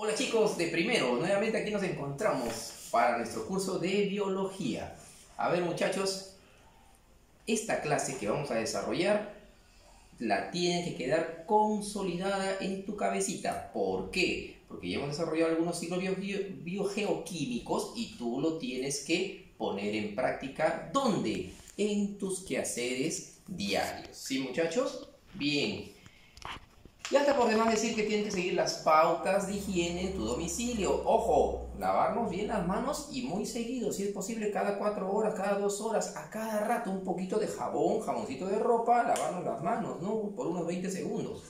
Hola chicos de primero, nuevamente aquí nos encontramos para nuestro curso de biología. A ver muchachos, esta clase que vamos a desarrollar la tiene que quedar consolidada en tu cabecita. ¿Por qué? Porque ya hemos desarrollado algunos ciclos biogeoquímicos y tú lo tienes que poner en práctica. ¿Dónde? En tus quehaceres diarios. ¿Sí muchachos? Bien. Ya está por demás decir que tienen que seguir las pautas de higiene en tu domicilio. Ojo, lavarnos bien las manos y muy seguido, si es posible cada 4 horas, cada 2 horas, a cada rato un poquito de jabón, jamoncito de ropa, lavarnos las manos, ¿no? Por unos 20 segundos.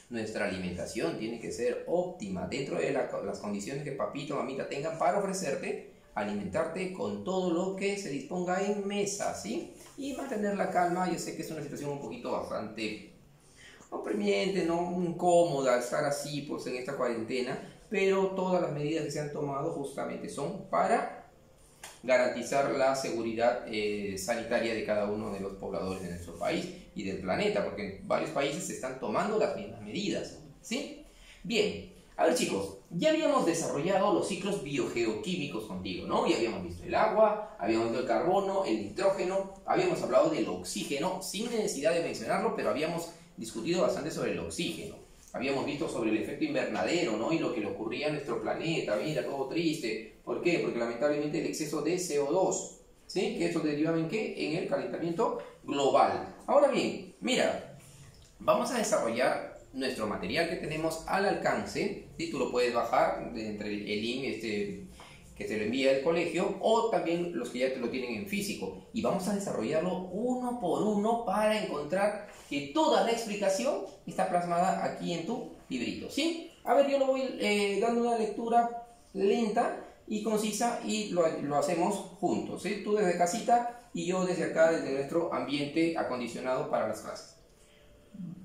Nuestra alimentación tiene que ser óptima dentro de las condiciones que papito o mamita tengan para ofrecerte, alimentarte con todo lo que se disponga en mesa, ¿sí? Y mantener la calma. Yo sé que es una situación un poquito bastante oprimiente, ¿no? Incómoda estar así pues en esta cuarentena, pero todas las medidas que se han tomado justamente son para garantizar la seguridad sanitaria de cada uno de los pobladores de nuestro país y del planeta, porque en varios países se están tomando las mismas medidas, ¿sí? Bien, a ver chicos, ya habíamos desarrollado los ciclos biogeoquímicos contigo, ¿no? Ya habíamos visto el agua, habíamos visto el carbono, el nitrógeno, habíamos hablado del oxígeno, sin necesidad de mencionarlo, pero habíamos discutido bastante sobre el oxígeno. Habíamos visto sobre el efecto invernadero, ¿no? Y lo que le ocurría a nuestro planeta, mira, todo triste. ¿Por qué? Porque lamentablemente el exceso de CO2, ¿sí? Que eso derivaba en ¿qué? En el calentamiento global. Ahora bien, mira, vamos a desarrollar nuestro material que tenemos al alcance, ¿sí? Tú lo puedes bajar entre el link que te lo envía el colegio, o también los que ya te lo tienen en físico, y vamos a desarrollarlo uno por uno para encontrar que toda la explicación está plasmada aquí en tu librito, ¿sí? A ver, yo lo voy dando una lectura lenta y concisa y lo hacemos juntos, ¿sí? Tú desde casita y yo desde acá, desde nuestro ambiente acondicionado para las clases.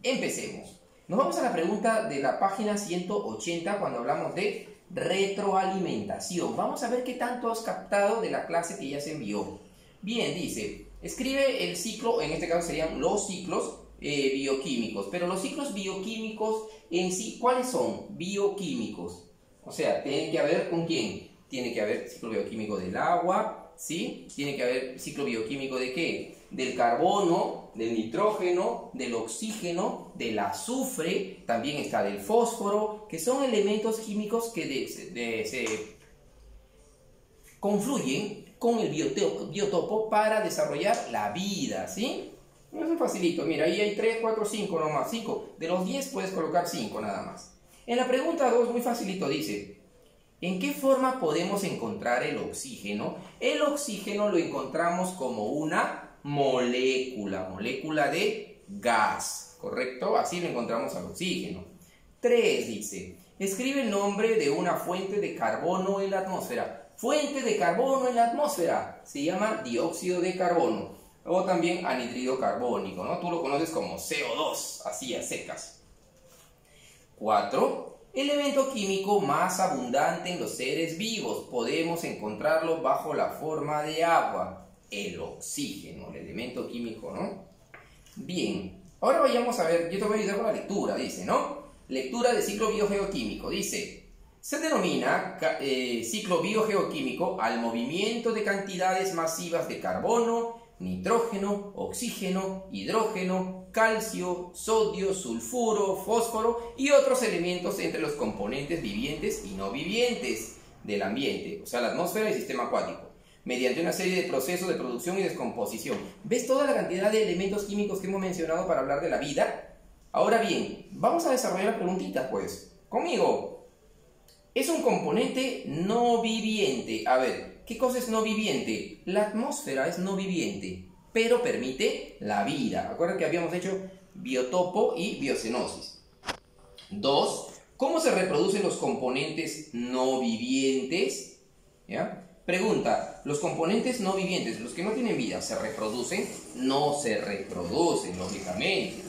Empecemos. Nos vamos a la pregunta de la página 180 cuando hablamos de retroalimentación. Vamos a ver qué tanto has captado de la clase que ya se envió. Bien, dice, escribe el ciclo, en este caso serían los ciclos bioquímicos, pero los ciclos bioquímicos en sí, ¿cuáles son? Bioquímicos. O sea, tiene que haber ¿con quién? Tiene que haber ciclo bioquímico del agua, ¿sí? Tiene que haber ciclo bioquímico ¿de qué? Del carbono, del nitrógeno, del oxígeno, del azufre, también está del fósforo, que son elementos químicos que se confluyen con el biotopo para desarrollar la vida, ¿sí? No es un facilito, mira, ahí hay 3, 4, 5 nomás, 5. De los 10 puedes colocar 5 nada más. En la pregunta 2, muy facilito, dice, ¿en qué forma podemos encontrar el oxígeno? El oxígeno lo encontramos como una molécula de gas, ¿correcto? Así lo encontramos al oxígeno. 3 dice, escribe el nombre de una fuente de carbono en la atmósfera. Fuente de carbono en la atmósfera se llama dióxido de carbono o también anhídrido carbónico, ¿no? Tú lo conoces como CO2, así a secas. 4. Elemento químico más abundante en los seres vivos. Podemos encontrarlo bajo la forma de agua. El oxígeno, el elemento químico, ¿no? Bien, ahora vayamos a ver, yo te voy a ayudar con la lectura, dice, ¿no? Lectura de ciclo biogeoquímico, dice, se denomina ciclo biogeoquímico al movimiento de cantidades masivas de carbono, nitrógeno, oxígeno, hidrógeno, calcio, sodio, sulfuro, fósforo y otros elementos entre los componentes vivientes y no vivientes del ambiente, o sea, la atmósfera y el sistema acuático, mediante una serie de procesos de producción y descomposición. ¿Ves toda la cantidad de elementos químicos que hemos mencionado para hablar de la vida? Ahora bien, vamos a desarrollar preguntitas, pues. Conmigo. Es un componente no viviente. A ver, ¿qué cosa es no viviente? La atmósfera es no viviente, pero permite la vida. Acuerdan que habíamos hecho biotopo y biocenosis. 2. ¿Cómo se reproducen los componentes no vivientes? ¿Ya? Pregunta, ¿los componentes no vivientes, los que no tienen vida, se reproducen? No se reproducen, lógicamente.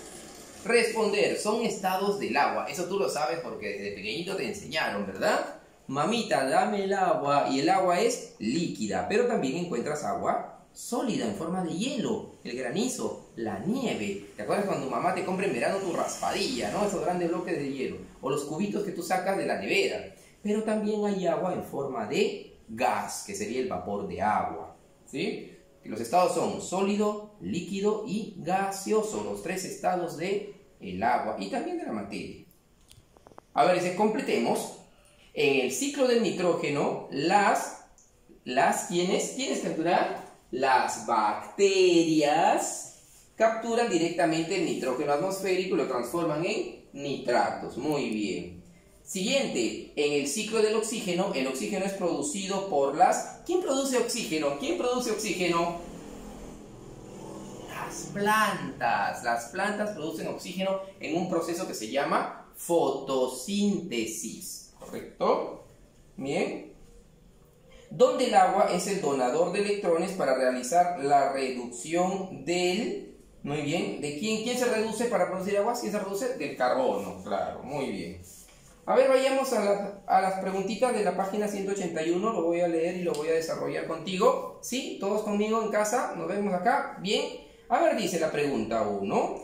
Responder, son estados del agua. Eso tú lo sabes porque desde pequeñito te enseñaron, ¿verdad? Mamita, dame el agua, y el agua es líquida, pero también encuentras agua sólida en forma de hielo, el granizo, la nieve. ¿Te acuerdas cuando mamá te compra en verano tu raspadilla, ¿no? Esos grandes bloques de hielo. O los cubitos que tú sacas de la nevera. Pero también hay agua en forma de gas, que sería el vapor de agua, ¿sí? Y los estados son sólido, líquido y gaseoso, los tres estados del agua y también de la materia. A ver, si completemos, en el ciclo del nitrógeno, ¿quiénes capturan? Las bacterias capturan directamente el nitrógeno atmosférico y lo transforman en nitratos. Muy bien. Siguiente, en el ciclo del oxígeno, el oxígeno es producido por las... ¿Quién produce oxígeno? ¿Quién produce oxígeno? Las plantas. Las plantas producen oxígeno en un proceso que se llama fotosíntesis. ¿Correcto? Bien. Donde el agua es el donador de electrones para realizar la reducción del... Muy bien. ¿De quién se reduce para producir agua? ¿Quién se reduce? Del carbono. Claro, muy bien. A ver, vayamos a las preguntitas de la página 181, lo voy a leer y lo voy a desarrollar contigo. ¿Sí? ¿Todos conmigo en casa? ¿Nos vemos acá? Bien. A ver, dice la pregunta 1.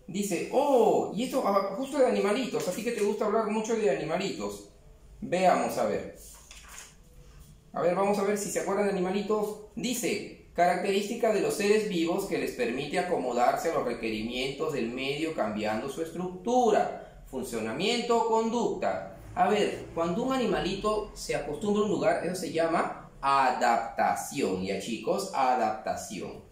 Dice, oh, y esto justo de animalitos, a ti que te gusta hablar mucho de animalitos. Veamos, a ver. A ver, vamos a ver si se acuerdan de animalitos. Dice, característica de los seres vivos que les permite acomodarse a los requerimientos del medio cambiando su estructura. Funcionamiento o conducta. A ver, cuando un animalito se acostumbra a un lugar, eso se llama adaptación. Ya chicos, adaptación.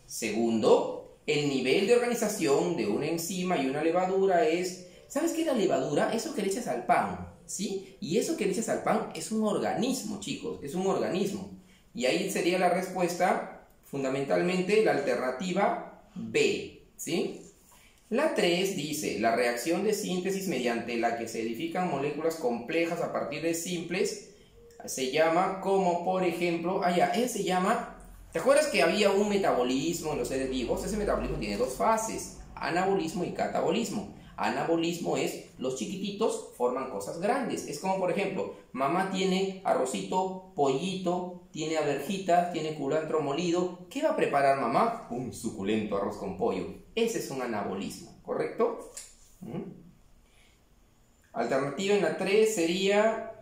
Segundo, el nivel de organización de una enzima y una levadura es... ¿Sabes qué es la levadura? Eso que le echas al pan, ¿sí? Y eso que le echas al pan es un organismo, chicos, es un organismo. Y ahí sería la respuesta, fundamentalmente, la alternativa B, ¿sí? La 3 dice, la reacción de síntesis mediante la que se edifican moléculas complejas a partir de simples se llama como, por ejemplo, se llama, ¿te acuerdas que había un metabolismo en los seres vivos? Ese metabolismo tiene dos fases, anabolismo y catabolismo. Anabolismo es, los chiquititos forman cosas grandes. Es como, por ejemplo, mamá tiene arrocito, pollito, tiene alverjitas, tiene culantro molido. ¿Qué va a preparar mamá? Un suculento arroz con pollo. Ese es un anabolismo, ¿correcto? Alternativa en la 3 sería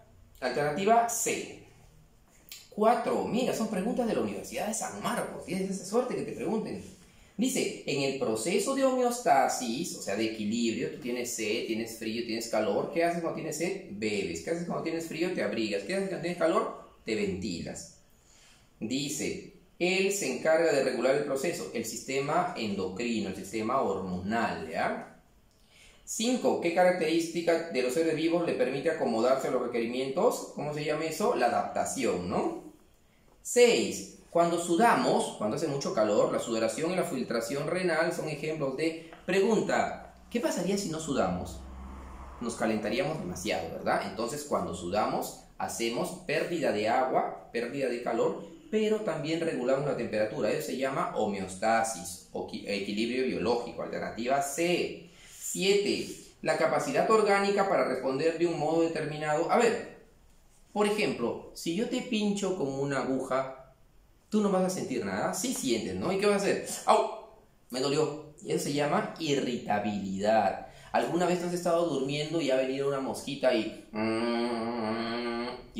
alternativa C. 4. Mira, son preguntas de la Universidad de San Marcos. Tienes esa suerte que te pregunten. Dice, en el proceso de homeostasis, o sea, de equilibrio, tú tienes sed, tienes frío, tienes calor. ¿Qué haces cuando tienes sed? Bebes. ¿Qué haces cuando tienes frío? Te abrigas. ¿Qué haces cuando tienes calor? Te ventilas. Dice, él se encarga de regular el proceso, el sistema endocrino, el sistema hormonal, ¿ya? 5. ¿Qué característica de los seres vivos le permite acomodarse a los requerimientos? ¿Cómo se llama eso? La adaptación, ¿no? 6. Cuando sudamos, cuando hace mucho calor, la sudoración y la filtración renal son ejemplos de... Pregunta, ¿qué pasaría si no sudamos? Nos calentaríamos demasiado, ¿verdad? Entonces, cuando sudamos, hacemos pérdida de agua, pérdida de calor, pero también regulamos la temperatura. Eso se llama homeostasis o equilibrio biológico. Alternativa C. 7. La capacidad orgánica para responder de un modo determinado. A ver, por ejemplo, si yo te pincho con una aguja, tú no vas a sentir nada. Sí sientes, ¿no? ¿Y qué vas a hacer? ¡Au! Me dolió. Y eso se llama irritabilidad. ¿Alguna vez has estado durmiendo y ha venido una mosquita y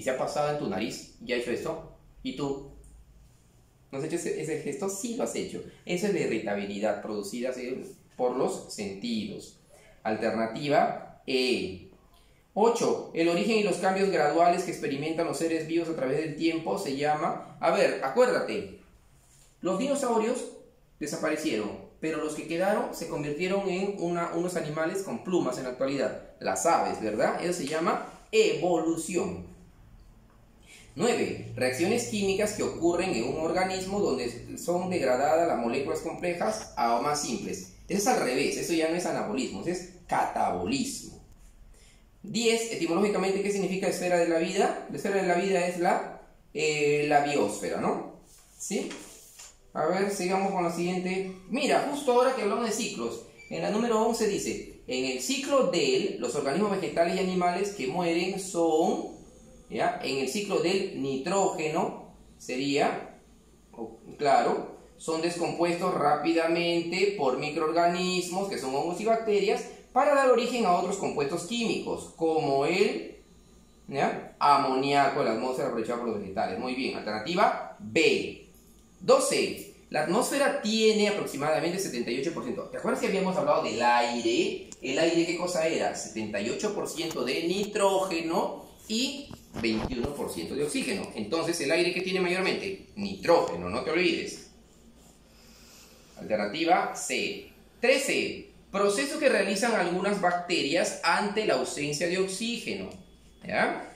se ha pasado en tu nariz? ¿Ya has hecho esto? ¿Y tú? ¿No has hecho ese gesto? Sí lo has hecho. Esa es la irritabilidad producida por los sentidos. Alternativa E. 8. El origen y los cambios graduales que experimentan los seres vivos a través del tiempo se llama... A ver, acuérdate. Los dinosaurios desaparecieron, pero los que quedaron se convirtieron en unos animales con plumas en la actualidad. Las aves, ¿verdad? Eso se llama evolución. 9. Reacciones químicas que ocurren en un organismo donde son degradadas las moléculas complejas a más simples. Eso es al revés, eso ya no es anabolismo, eso es catabolismo. 10. Etimológicamente, ¿qué significa esfera de la vida? La esfera de la vida es la biosfera, ¿no? ¿Sí? A ver, sigamos con la siguiente. Mira, justo ahora que hablamos de ciclos, en la número 11 dice, en el ciclo del, los organismos vegetales y animales que mueren son, ¿ya? En el ciclo del nitrógeno sería, Claro, son descompuestos rápidamente por microorganismos que son hongos y bacterias para dar origen a otros compuestos químicos, como el amoníaco, la atmósfera aprovechada por los vegetales. Muy bien, alternativa B. 12. La atmósfera tiene aproximadamente 78%. ¿Te acuerdas que habíamos hablado del aire? ¿El aire qué cosa era? 78% de nitrógeno y 21% de oxígeno. Entonces, ¿el aire qué tiene mayormente? Nitrógeno, no te olvides. Alternativa C. 13. Procesos que realizan algunas bacterias ante la ausencia de oxígeno. ¿Ya?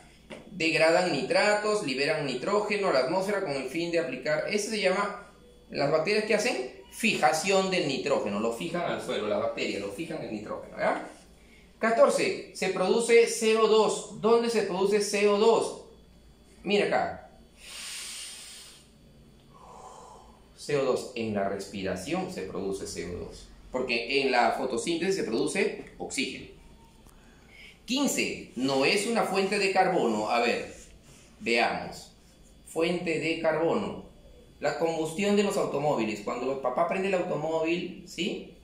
Degradan nitratos, liberan nitrógeno a la atmósfera con el fin de aplicar... Eso se llama... Las bacterias que hacen fijación del nitrógeno. Lo fijan al suelo, las bacterias lo fijan el nitrógeno. ¿Ya? 14. Se produce CO2. ¿Dónde se produce CO2? Mira acá. CO2. En la respiración se produce CO2. Porque en la fotosíntesis se produce oxígeno. 15. No es una fuente de carbono. A ver, veamos. Fuente de carbono. La combustión de los automóviles. Cuando el papá prende el automóvil, ¿sí?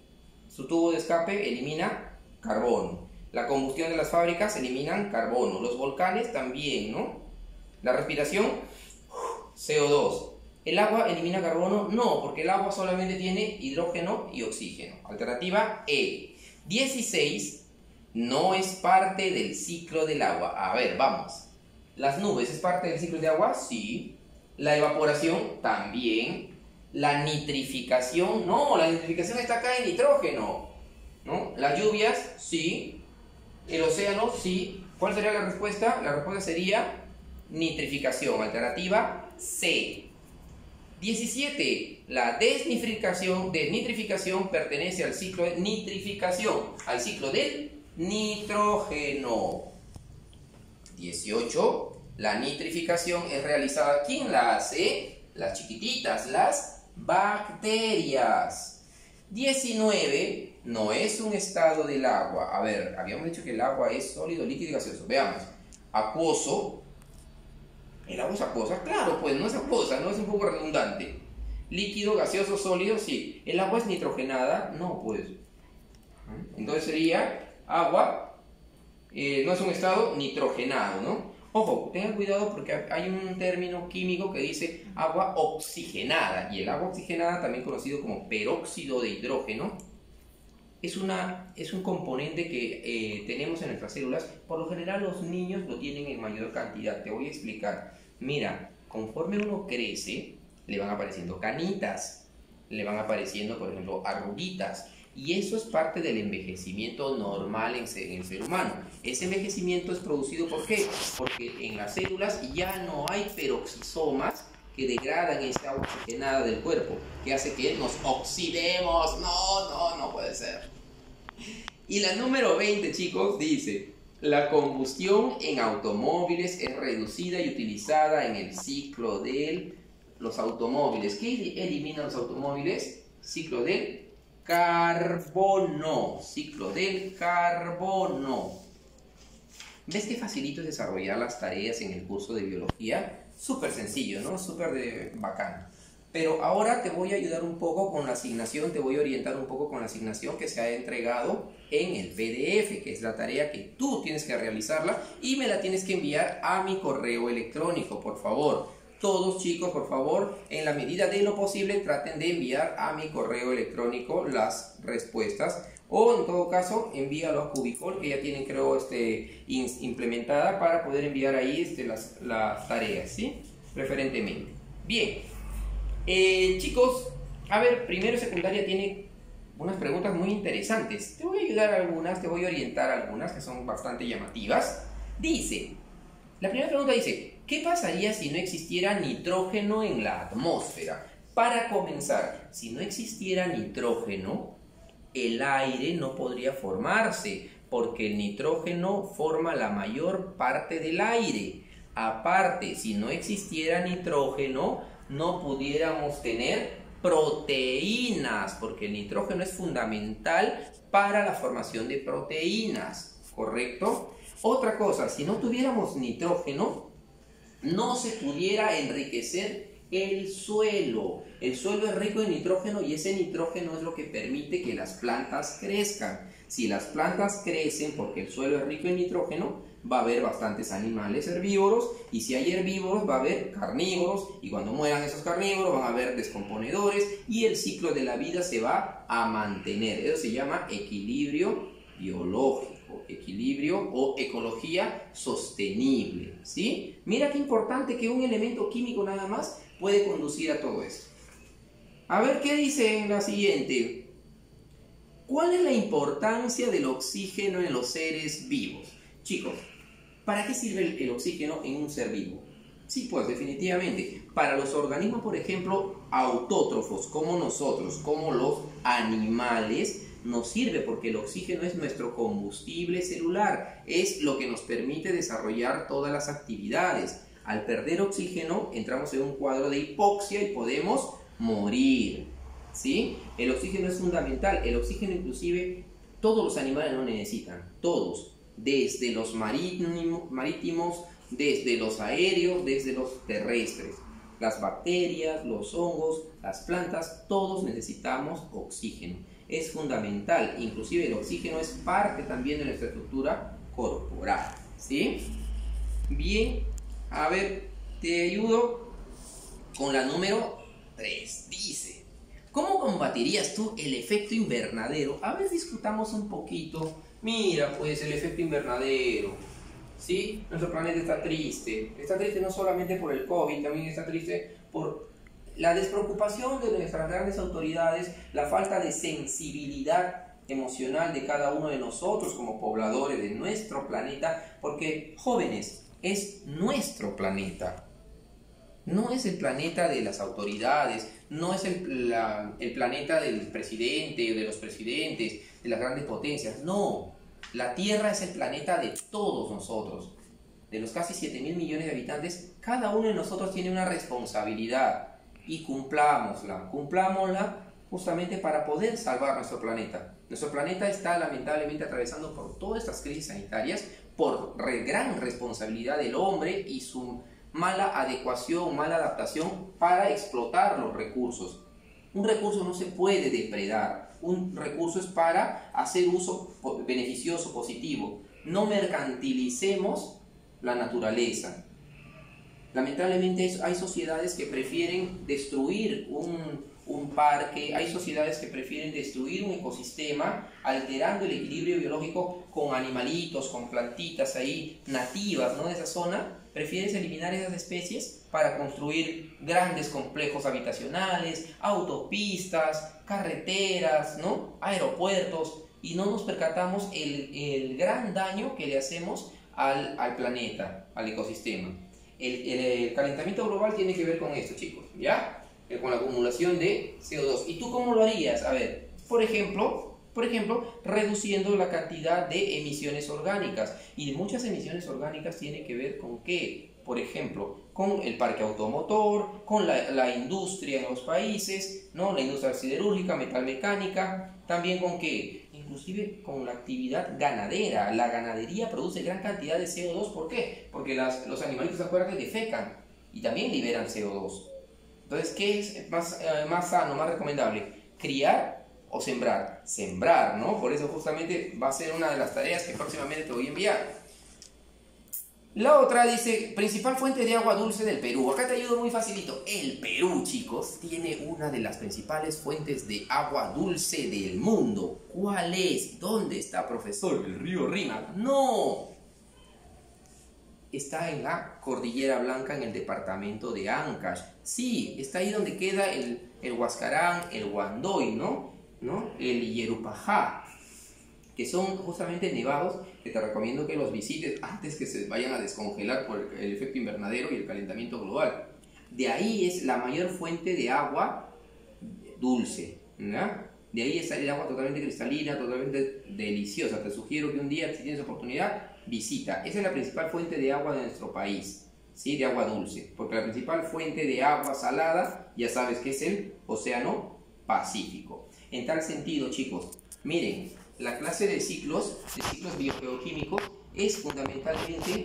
Su tubo de escape elimina carbono. La combustión de las fábricas eliminan carbono. Los volcanes también, ¿no? La respiración, CO2. ¿El agua elimina carbono? No, porque el agua solamente tiene hidrógeno y oxígeno. Alternativa E. 16. No es parte del ciclo del agua. A ver, vamos. ¿Las nubes es parte del ciclo de agua? Sí. La evaporación también. La nitrificación, no, la nitrificación está acá en nitrógeno, ¿no? Las lluvias, sí. El océano, sí. ¿Cuál sería la respuesta? La respuesta sería nitrificación. Alternativa C. 17. La desnitrificación pertenece al ciclo de nitrificación, al ciclo del nitrógeno. 18. La nitrificación es realizada. ¿Quién la hace? Las chiquititas, las bacterias. 19. No es un estado del agua. A ver, habíamos dicho que el agua es sólido, líquido y gaseoso. Veamos. Acuoso. ¿El agua es acuosa? Claro, pues no es acuosa, no es un poco redundante. Líquido, gaseoso, sólido, sí. ¿El agua es nitrogenada? No, pues. Entonces sería agua, no es un estado nitrogenado, ¿no? Ojo, tengan cuidado porque hay un término químico que dice agua oxigenada. Y el agua oxigenada, también conocido como peróxido de hidrógeno, es un componente que tenemos en nuestras células. Por lo general los niños lo tienen en mayor cantidad. Te voy a explicar. Mira, conforme uno crece, le van apareciendo canitas, le van apareciendo, por ejemplo, arruguitas. Y eso es parte del envejecimiento normal en el ser humano. Ese envejecimiento es producido ¿por qué? Porque en las células ya no hay peroxisomas que degradan esa agua oxigenada del cuerpo, que hace que nos oxidemos. No puede ser. Y la número 20, chicos, dice: la combustión en automóviles es reducida y utilizada en el ciclo de los automóviles. ¿Qué eliminan los automóviles? Ciclo del carbono. Ciclo del carbono. ¿Ves qué facilito es desarrollar las tareas en el curso de biología? Súper sencillo, ¿no? Súper bacán. Pero ahora te voy a ayudar un poco con la asignación, te voy a orientar un poco con la asignación que se ha entregado en el PDF, que es la tarea que tú tienes que realizarla y me la tienes que enviar a mi correo electrónico, por favor. Todos, chicos, por favor, en la medida de lo posible, traten de enviar a mi correo electrónico las respuestas. O en todo caso, envíalo a Cubicol, que ya tienen, creo, implementada para poder enviar ahí las tareas, ¿sí? Preferentemente. Bien. Chicos, a ver, primero y secundaria tiene unas preguntas muy interesantes. Te voy a ayudar a algunas, te voy a orientar a algunas que son bastante llamativas. La primera pregunta dice: ¿qué pasaría si no existiera nitrógeno en la atmósfera? Para comenzar, si no existiera nitrógeno, el aire no podría formarse, porque el nitrógeno forma la mayor parte del aire. Aparte, si no existiera nitrógeno, no pudiéramos tener proteínas, porque el nitrógeno es fundamental para la formación de proteínas, ¿correcto? Otra cosa, si no tuviéramos nitrógeno, no se pudiera enriquecer El suelo. El suelo es rico en nitrógeno y ese nitrógeno es lo que permite que las plantas crezcan. Si las plantas crecen porque el suelo es rico en nitrógeno, va a haber bastantes animales herbívoros, y si hay herbívoros va a haber carnívoros, y cuando mueran esos carnívoros van a haber descomponedores y el ciclo de la vida se va a mantener. Eso se llama equilibrio biológico, equilibrio o ecología sostenible, ¿sí? Mira qué importante que un elemento químico nada más puede conducir a todo esto. A ver qué dice en la siguiente. ¿Cuál es la importancia del oxígeno en los seres vivos? Chicos, ¿para qué sirve el oxígeno en un ser vivo? Sí, pues definitivamente. Para los organismos, por ejemplo, autótrofos, como nosotros, como los animales, nos sirve porque el oxígeno es nuestro combustible celular, es lo que nos permite desarrollar todas las actividades. Al perder oxígeno, entramos en un cuadro de hipoxia y podemos morir, ¿sí? El oxígeno es fundamental. El oxígeno inclusive todos los animales lo necesitan, todos. Desde los marítimos, desde los aéreos, desde los terrestres. Las bacterias, los hongos, las plantas, todos necesitamos oxígeno. Es fundamental, inclusive el oxígeno es parte también de nuestra estructura corporal, ¿sí? Bien, a ver, te ayudo con la número 3. Dice, ¿cómo combatirías tú el efecto invernadero? A ver, discutamos un poquito. Mira, pues el efecto invernadero, ¿sí? Nuestro planeta está triste no solamente por el COVID, también está triste por la despreocupación de nuestras grandes autoridades, la falta de sensibilidad emocional de cada uno de nosotros como pobladores de nuestro planeta, porque jóvenes, es nuestro planeta. No es el planeta de las autoridades, no es el planeta del presidente o de los presidentes, de las grandes potencias. No, la Tierra es el planeta de todos nosotros. De los casi 7.000 millones de habitantes, cada uno de nosotros tiene una responsabilidad y cumplámosla justamente para poder salvar nuestro planeta. Nuestro planeta está lamentablemente atravesando por todas estas crisis sanitarias por gran responsabilidad del hombre y su mala adecuación, mala adaptación para explotar los recursos. Un recurso no se puede depredar, un recurso es para hacer uso beneficioso, positivo. No mercantilicemos la naturaleza. Lamentablemente hay sociedades que prefieren destruir un parque, hay sociedades que prefieren destruir un ecosistema, alterando el equilibrio biológico con animalitos, con plantitas ahí nativas, ¿no?, de esa zona. Prefieres eliminar esas especies para construir grandes complejos habitacionales, autopistas, carreteras, ¿no?, aeropuertos, y no nos percatamos el gran daño que le hacemos al planeta, al ecosistema. El calentamiento global tiene que ver con esto, chicos, ¿ya? Con la acumulación de CO2. ¿Y tú cómo lo harías? A ver, por ejemplo, reduciendo la cantidad de emisiones orgánicas. Y muchas emisiones orgánicas tienen que ver con qué. Por ejemplo, con el parque automotor, con la industria en los países, ¿no?, la industria siderúrgica, metalmecánica, también con qué. Inclusive con la actividad ganadera. La ganadería produce gran cantidad de CO2. ¿Por qué? Porque los animalitos, acuérdate, defecan y también liberan CO2. Entonces, ¿qué es más sano, más recomendable? ¿Criar o sembrar? Sembrar, ¿no? Por eso justamente va a ser una de las tareas que próximamente te voy a enviar. La otra dice, principal fuente de agua dulce del Perú. Acá te ayudo muy facilito. El Perú, chicos, tiene una de las principales fuentes de agua dulce del mundo. ¿Cuál es? ¿Dónde está, profesor? ¿El río Rímac? ¡No! Está en la Cordillera Blanca, en el departamento de Ancash. Sí, está ahí donde queda el Huascarán, el Huandoy, ¿no? El Yerupajá, que son justamente nevados que te recomiendo que los visites antes que se vayan a descongelar por el efecto invernadero y el calentamiento global. De ahí es la mayor fuente de agua dulce, ¿no? De ahí es el agua totalmente cristalina, totalmente deliciosa. Te sugiero que un día, si tienes oportunidad, visita. Esa es la principal fuente de agua de nuestro país, ¿sí?, de agua dulce, porque la principal fuente de agua salada, ya sabes que es el Océano Pacífico. En tal sentido, chicos, miren, la clase de ciclos biogeoquímicos es fundamentalmente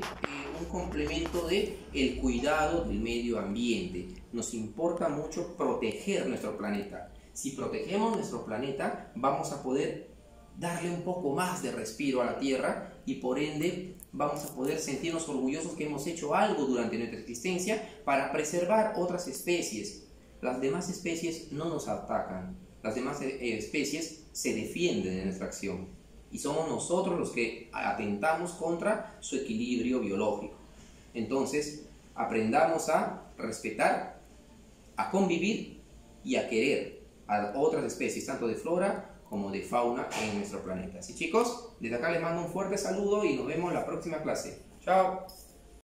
un complemento de el cuidado del medio ambiente. Nos importa mucho proteger nuestro planeta. Si protegemos nuestro planeta, vamos a poder darle un poco más de respiro a la Tierra y por ende vamos a poder sentirnos orgullosos que hemos hecho algo durante nuestra existencia para preservar otras especies. Las demás especies no nos atacan, las demás especies se defienden de nuestra acción y somos nosotros los que atentamos contra su equilibrio biológico. Entonces, aprendamos a respetar, a convivir y a querer a otras especies, tanto de flora como de fauna en nuestro planeta. Así chicos, desde acá les mando un fuerte saludo y nos vemos en la próxima clase. Chao.